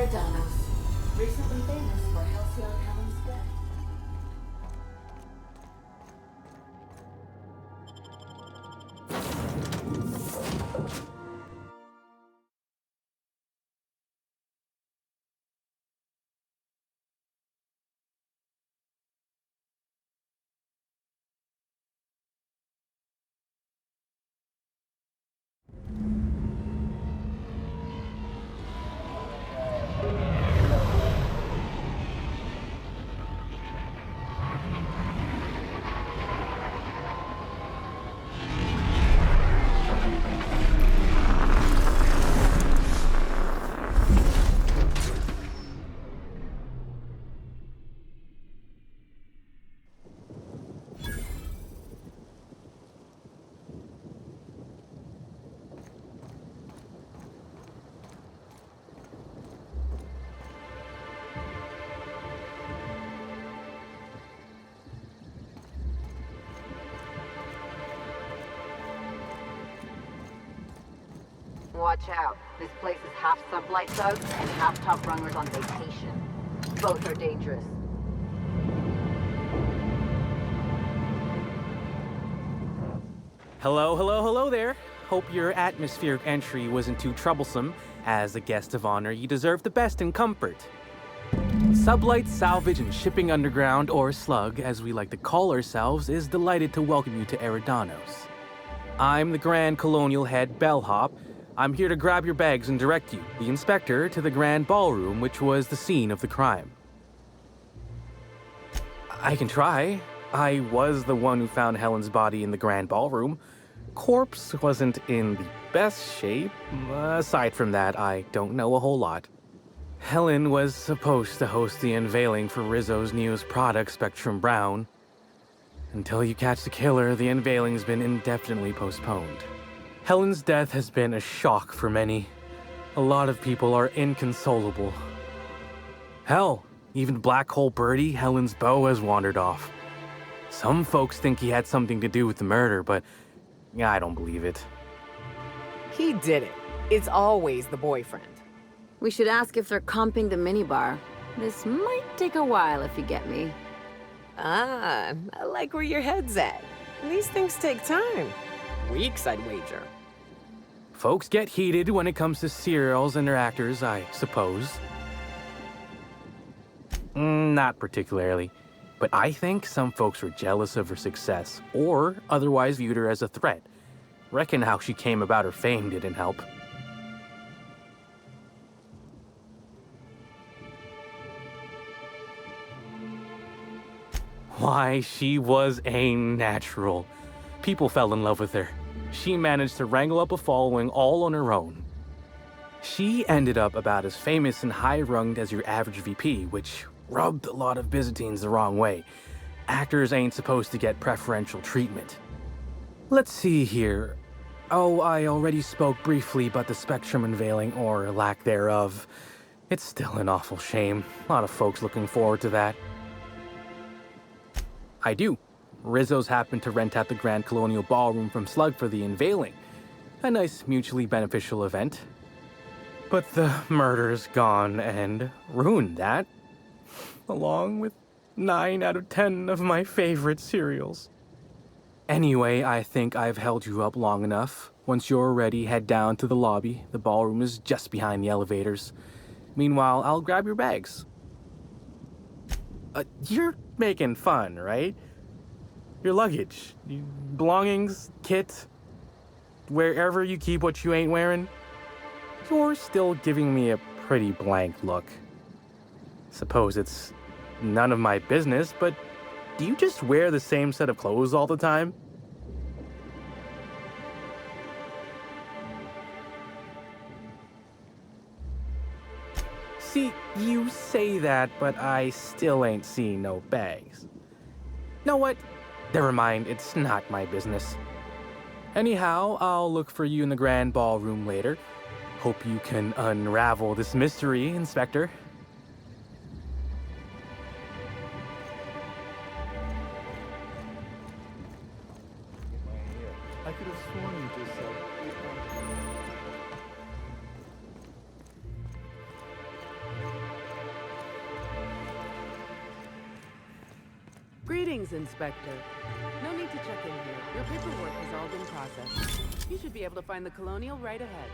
Eridanos, recently famous for Halcyon Helen's death. Watch out. This place is half sublight thugs and half top rungers on vacation. Both are dangerous. Hello there. Hope your atmospheric entry wasn't too troublesome. As a guest of honor, you deserve the best in comfort. Sublight Salvage and Shipping Underground, or Slug, as we like to call ourselves, is delighted to welcome you to Eridanos. I'm the Grand Colonial Head Bellhop. I'm here to grab your bags and direct you, the inspector, to the Grand Ballroom, which was the scene of the crime. I can try. I was the one who found Helen's body in the Grand Ballroom. Corpse wasn't in the best shape. Aside from that, I don't know a whole lot. Helen was supposed to host the unveiling for Rizzo's newest product, Spectrum Brown. Until you catch the killer, the unveiling's been indefinitely postponed. Helen's death has been a shock for many. A lot of people are inconsolable. Hell, even Black Hole Birdie, Helen's beau, has wandered off. Some folks think he had something to do with the murder, but I don't believe it. He did it. It's always the boyfriend. We should ask if they're comping the minibar. This might take a while if you get me. Ah, I like where your head's at. These things take time. Weeks, I'd wager. Folks get heated when it comes to serials and their actors, I suppose. Not particularly. But I think some folks were jealous of her success, or otherwise viewed her as a threat. Reckon how she came about her fame didn't help. Why, she was a natural. People fell in love with her. She managed to wrangle up a following all on her own. She ended up about as famous and high-runged as your average VP, which rubbed a lot of Byzantines the wrong way. Actors ain't supposed to get preferential treatment. Let's see here. Oh, I already spoke briefly about the Spectrum unveiling, or lack thereof. It's still an awful shame. A lot of folks looking forward to that. I do. Rizzo's happened to rent out the Grand Colonial Ballroom from Slug for the unveiling. A nice mutually beneficial event. But the murder's gone and ruined that. Along with 9 out of 10 of my favorite cereals. Anyway, I think I've held you up long enough. Once you're ready, head down to the lobby. The ballroom is just behind the elevators. Meanwhile, I'll grab your bags. You're making fun, right? Your luggage, belongings, kit, wherever you keep what you ain't wearing. You're still giving me a pretty blank look. Suppose it's none of my business, but do you just wear the same set of clothes all the time? See, you say that, but I still ain't seen no bags. Know what? Never mind, it's not my business. Anyhow, I'll look for you in the Grand Ballroom later. Hope you can unravel this mystery, Inspector. I could have sworn you just said Greetings, Inspector. No need to check in here. Your paperwork has all been processed. You should be able to find the Colonial right ahead.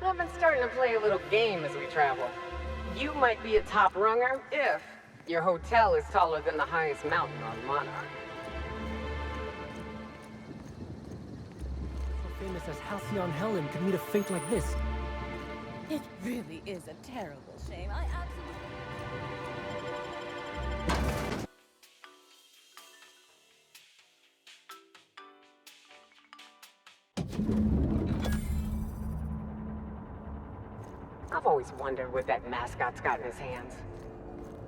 I've been starting to play a little game as we travel. You might be a top runger if your hotel is taller than the highest mountain on Monarch. So famous as Halcyon Helen could meet a fate like this. It really is a terrible shame. I absolutely... I've always wondered what that mascot's got in his hands.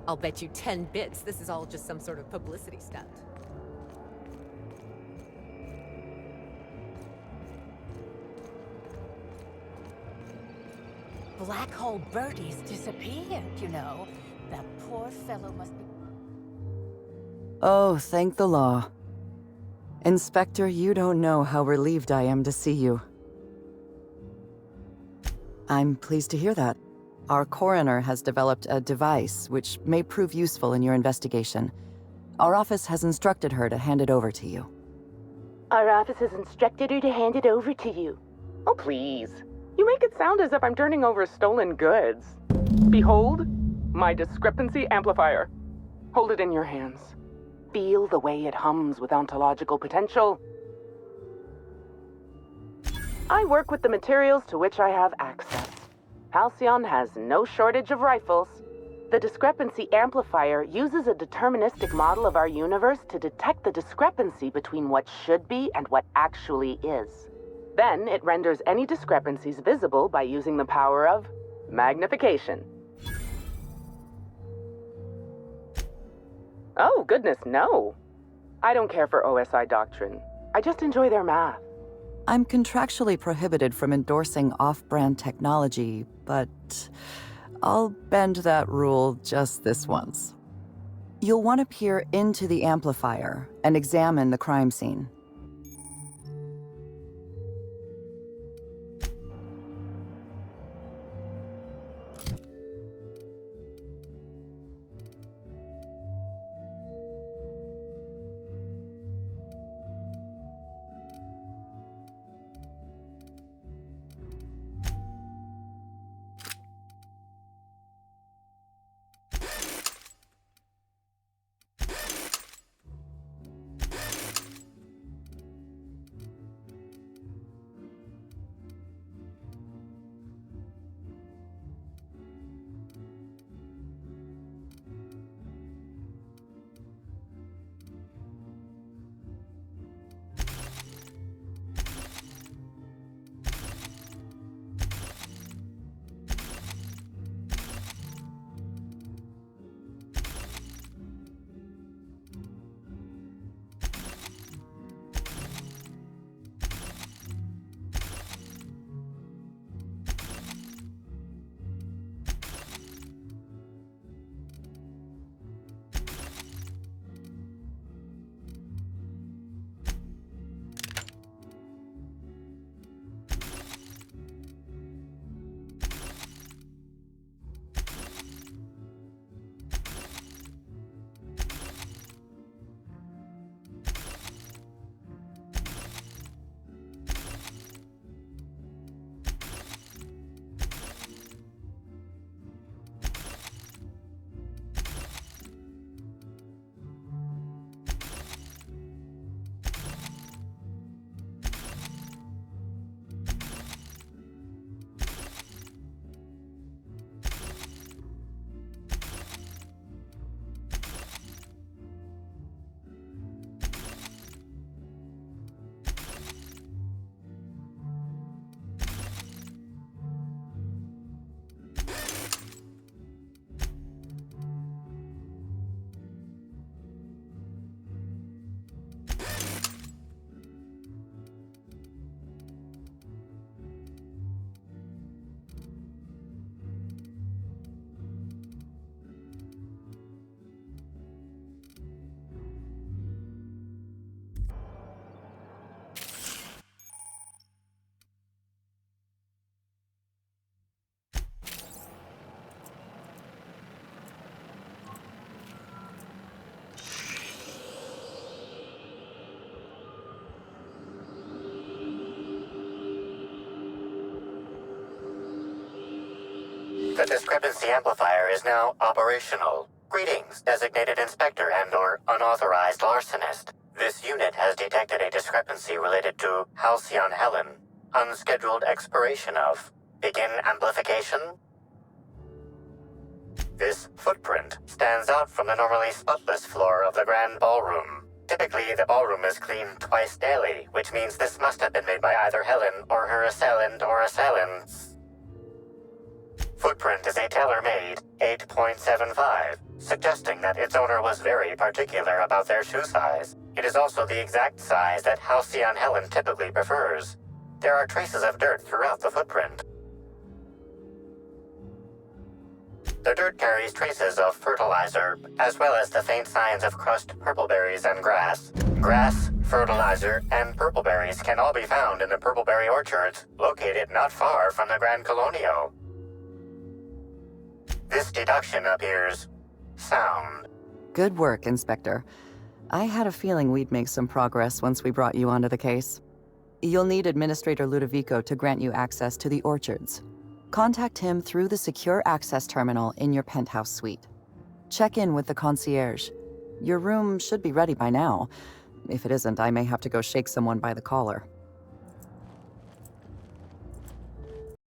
I'll bet you 10 bits this is all just some sort of publicity stunt. Black Hole Birdie's disappeared, you know. That poor fellow must be... Oh, thank the law. Inspector, you don't know how relieved I am to see you. I'm pleased to hear that. Our coroner has developed a device which may prove useful in your investigation. Our office has instructed her to hand it over to you. Our office has instructed her to hand it over to you. Oh, please. You make it sound as if I'm turning over stolen goods. Behold, my discrepancy amplifier. Hold it in your hands. Feel the way it hums with ontological potential. I work with the materials to which I have access. Halcyon has no shortage of rifles. The discrepancy amplifier uses a deterministic model of our universe to detect the discrepancy between what should be and what actually is. Then it renders any discrepancies visible by using the power of magnification. Oh, goodness, no. I don't care for OSI doctrine. I just enjoy their math. I'm contractually prohibited from endorsing off-brand technology, but I'll bend that rule just this once. You'll want to peer into the amplifier and examine the crime scene. The discrepancy amplifier is now operational. Greetings, designated inspector and/or unauthorized larcenist. This unit has detected a discrepancy related to Halcyon Helen. Unscheduled expiration of. Begin amplification. This footprint stands out from the normally spotless floor of the grand ballroom. Typically, the ballroom is cleaned twice daily, which means this must have been made by either Helen or her assailant or assailants. Footprint is a tailor-made 8.75, suggesting that its owner was very particular about their shoe size. It is also the exact size that Halcyon Helen typically prefers. There are traces of dirt throughout the footprint. The dirt carries traces of fertilizer, as well as the faint signs of crushed purpleberries and grass. Grass, fertilizer, and purpleberries can all be found in the purpleberry orchards, located not far from the Grand Colonio. This deduction appears sound. Good work, Inspector. I had a feeling we'd make some progress once we brought you onto the case. You'll need Administrator Ludovico to grant you access to the orchards. Contact him through the secure access terminal in your penthouse suite. Check in with the concierge. Your room should be ready by now. If it isn't, I may have to go shake someone by the collar.